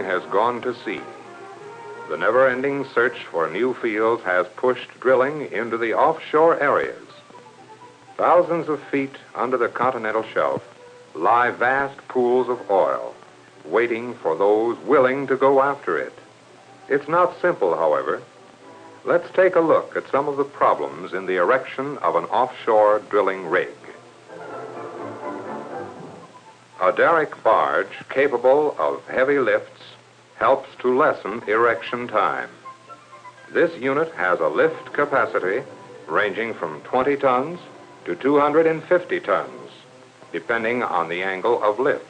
has gone to sea. The never-ending search for new fields has pushed drilling into the offshore areas. Thousands of feet under the continental shelf lie vast pools of oil, waiting for those willing to go after it. It's not simple, however. Let's take a look at some of the problems in the erection of an offshore drilling rig. A derrick barge capable of heavy lifts helps to lessen erection time. This unit has a lift capacity ranging from 20 tons to 250 tons, depending on the angle of lift.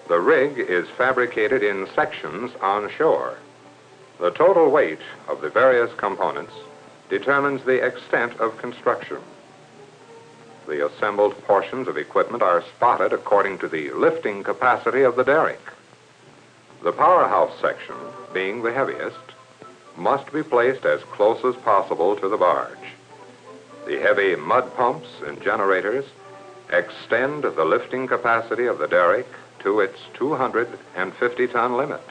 The rig is fabricated in sections on shore. The total weight of the various components determines the extent of construction. The assembled portions of equipment are spotted according to the lifting capacity of the derrick. The powerhouse section, being the heaviest, must be placed as close as possible to the barge. The heavy mud pumps and generators extend the lifting capacity of the derrick to its 250-ton limit.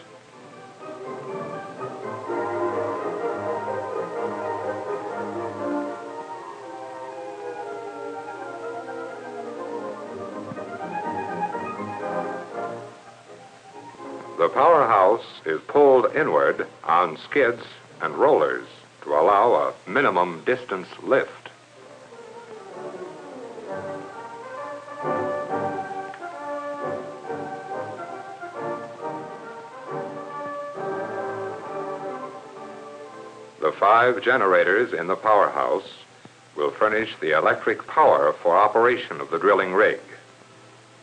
The powerhouse is pulled inward on skids and rollers to allow a minimum distance lift. The 5 generators in the powerhouse will furnish the electric power for operation of the drilling rig.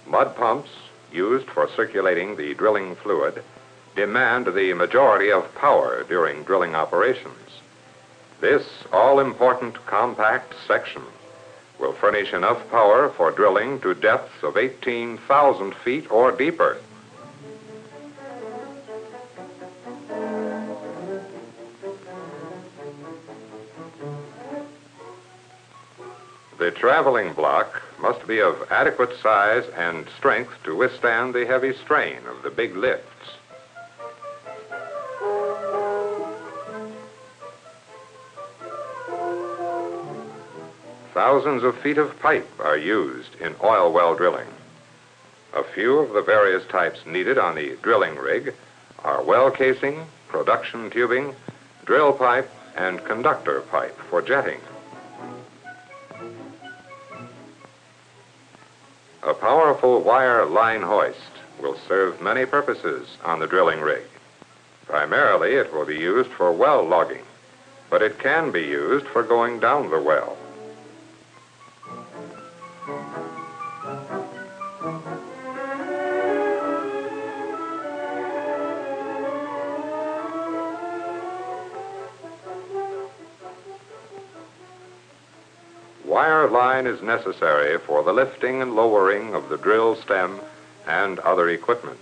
Mud pumps, used for circulating the drilling fluid, demand the majority of power during drilling operations. This all-important compact section will furnish enough power for drilling to depths of 18,000 feet or deeper. The traveling block must be of adequate size and strength to withstand the heavy strain of the big lifts. Thousands of feet of pipe are used in oil well drilling. A few of the various types needed on the drilling rig are well casing, production tubing, drill pipe, and conductor pipe for jetting. A powerful wire line hoist will serve many purposes on the drilling rig. Primarily, it will be used for well logging, but it can be used for going down the well. Wire line is necessary for the lifting and lowering of the drill stem and other equipment.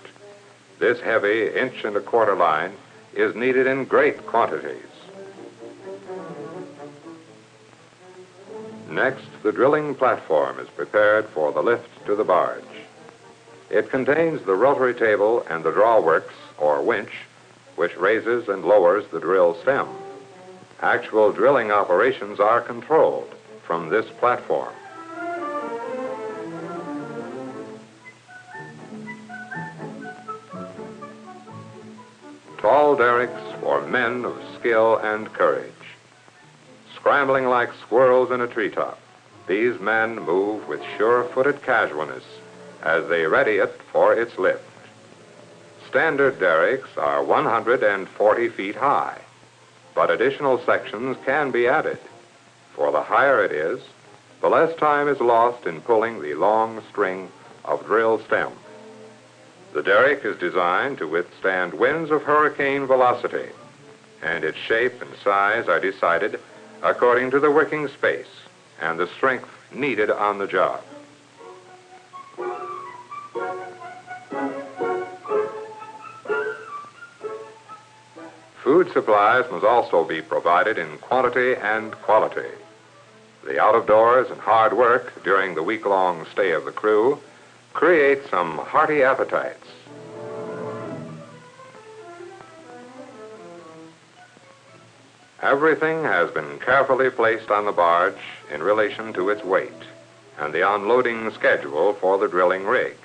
This heavy 1¼ inch line is needed in great quantities. Next, the drilling platform is prepared for the lift to the barge. It contains the rotary table and the drawworks, or winch, which raises and lowers the drill stem. Actual drilling operations are controlled from this platform. Tall derricks for men of skill and courage. Scrambling like squirrels in a treetop, these men move with sure-footed casualness as they ready it for its lift. Standard derricks are 140 feet high, but additional sections can be added. For the higher it is, the less time is lost in pulling the long string of drill stem. The derrick is designed to withstand winds of hurricane velocity, and its shape and size are decided according to the working space and the strength needed on the job. Food supplies must also be provided in quantity and quality. The out-of-doors and hard work during the week-long stay of the crew create some hearty appetites. Everything has been carefully placed on the barge in relation to its weight and the unloading schedule for the drilling rig.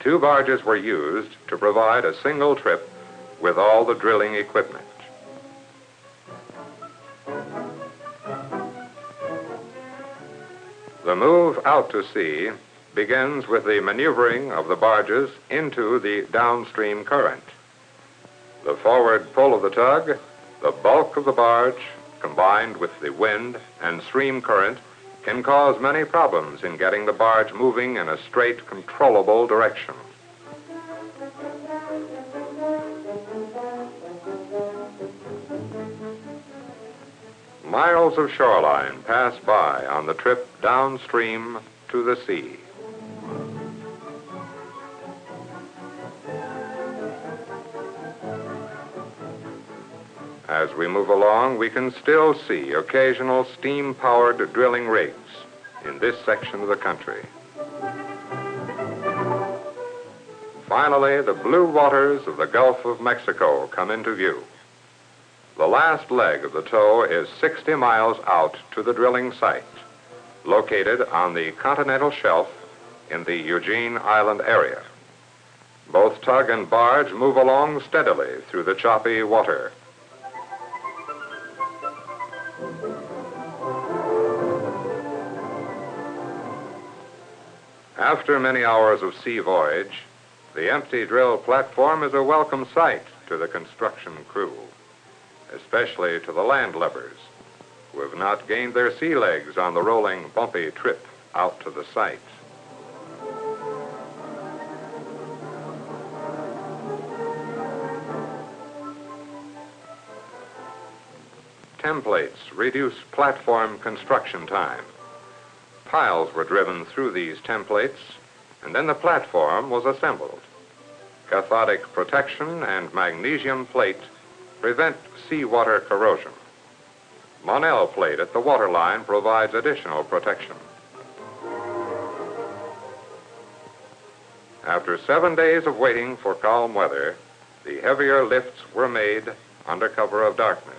2 barges were used to provide a single trip with all the drilling equipment. The move out to sea begins with the maneuvering of the barges into the downstream current. The forward pull of the tug, the bulk of the barge, combined with the wind and stream current, can cause many problems in getting the barge moving in a straight, controllable direction. Miles of shoreline pass by on the trip downstream to the sea. As we move along, we can still see occasional steam-powered drilling rigs in this section of the country. Finally, the blue waters of the Gulf of Mexico come into view. The last leg of the tow is 60 miles out to the drilling site, located on the continental shelf in the Eugene Island area. Both tug and barge move along steadily through the choppy water. After many hours of sea voyage, the empty drill platform is a welcome sight to the construction crew, especially to the landlubbers who have not gained their sea legs on the rolling, bumpy trip out to the site. Templates reduce platform construction time. Piles were driven through these templates, and then the platform was assembled. Cathodic protection and magnesium plate prevent seawater corrosion. Monel plate at the waterline provides additional protection. After 7 days of waiting for calm weather, the heavier lifts were made under cover of darkness.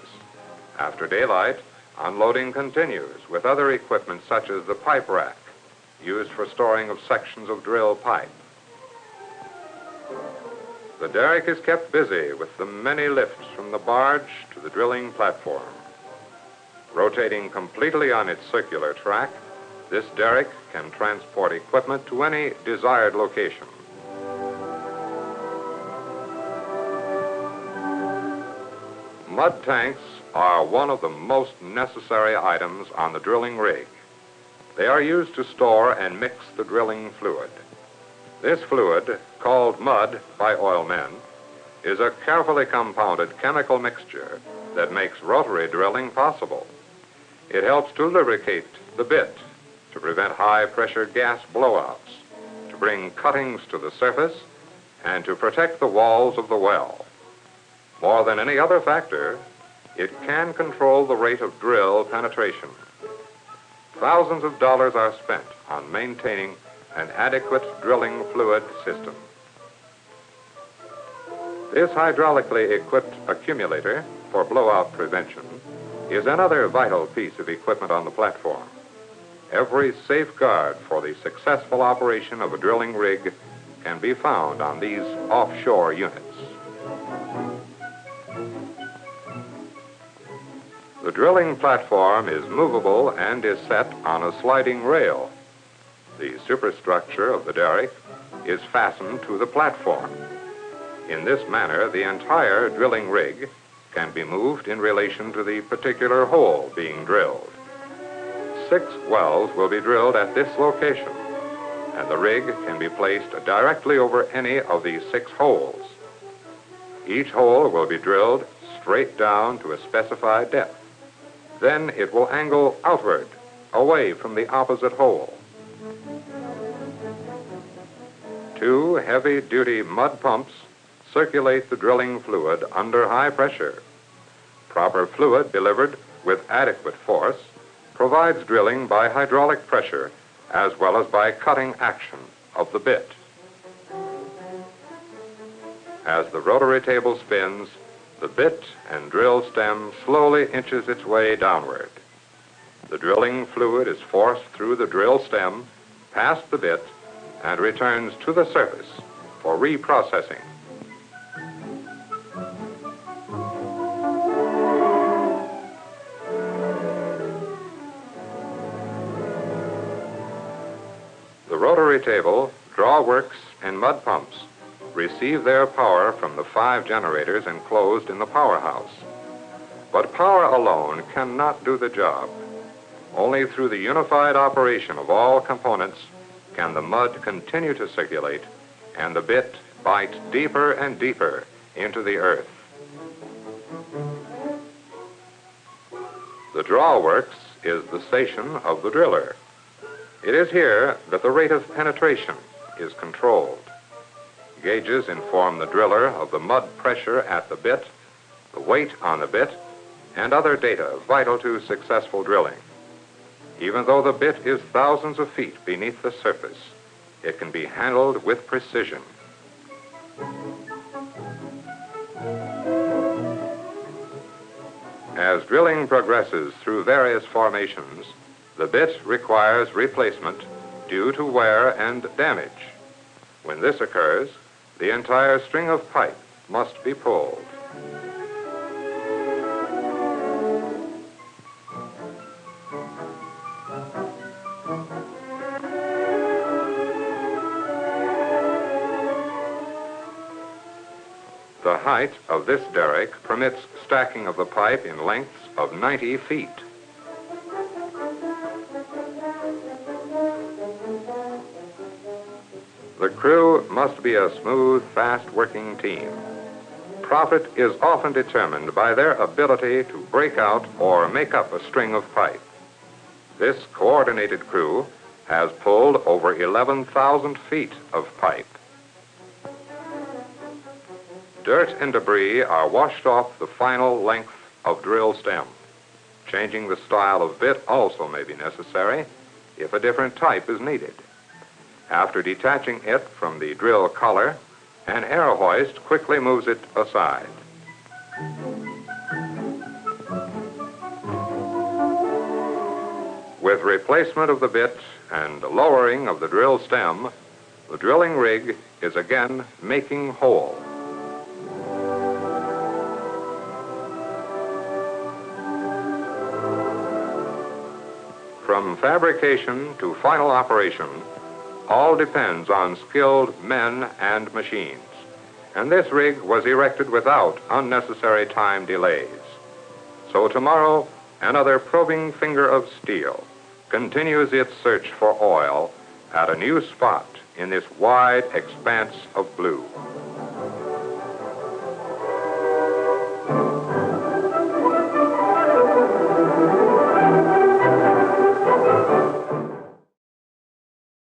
After daylight, unloading continues with other equipment such as the pipe rack, used for storing of sections of drill pipe. The derrick is kept busy with the many lifts from the barge to the drilling platform. Rotating completely on its circular track, this derrick can transport equipment to any desired location. Mud tanks are one of the most necessary items on the drilling rig. They are used to store and mix the drilling fluid. This fluid, called mud by oilmen, is a carefully compounded chemical mixture that makes rotary drilling possible. It helps to lubricate the bit, to prevent high-pressure gas blowouts, to bring cuttings to the surface, and to protect the walls of the well. More than any other factor, it can control the rate of drill penetration. Thousands of dollars are spent on maintaining an adequate drilling fluid system. This hydraulically equipped accumulator for blowout prevention is another vital piece of equipment on the platform. Every safeguard for the successful operation of a drilling rig can be found on these offshore units. The drilling platform is movable and is set on a sliding rail. The superstructure of the derrick is fastened to the platform. In this manner, the entire drilling rig can be moved in relation to the particular hole being drilled. 6 wells will be drilled at this location, and the rig can be placed directly over any of these 6 holes. Each hole will be drilled straight down to a specified depth. Then it will angle outward, away from the opposite hole. 2 heavy-duty mud pumps circulate the drilling fluid under high pressure. Proper fluid delivered with adequate force provides drilling by hydraulic pressure as well as by cutting action of the bit. As the rotary table spins, the bit and drill stem slowly inches its way downward. The drilling fluid is forced through the drill stem, past the bit, and returns to the surface for reprocessing. The rotary table, draw works, and mud pumps receive their power from the 5 generators enclosed in the powerhouse. But power alone cannot do the job. Only through the unified operation of all components can the mud continue to circulate and the bit bite deeper and deeper into the earth. The draw works is the station of the driller. It is here that the rate of penetration is controlled. Gauges inform the driller of the mud pressure at the bit, the weight on the bit, and other data vital to successful drilling. Even though the bit is thousands of feet beneath the surface, it can be handled with precision. As drilling progresses through various formations, the bit requires replacement due to wear and damage. When this occurs, the entire string of pipe must be pulled. The height of this derrick permits stacking of the pipe in lengths of 90 feet. The crew must be a smooth, fast-working team. Profit is often determined by their ability to break out or make up a string of pipe. This coordinated crew has pulled over 11,000 feet of pipe. Dirt and debris are washed off the final length of drill stem. Changing the style of bit also may be necessary if a different type is needed. After detaching it from the drill collar, an air hoist quickly moves it aside. With replacement of the bit and lowering of the drill stem, the drilling rig is again making whole. From fabrication to final operation, all depends on skilled men and machines, and this rig was erected without unnecessary time delays. So tomorrow, another probing finger of steel continues its search for oil at a new spot in this wide expanse of blue.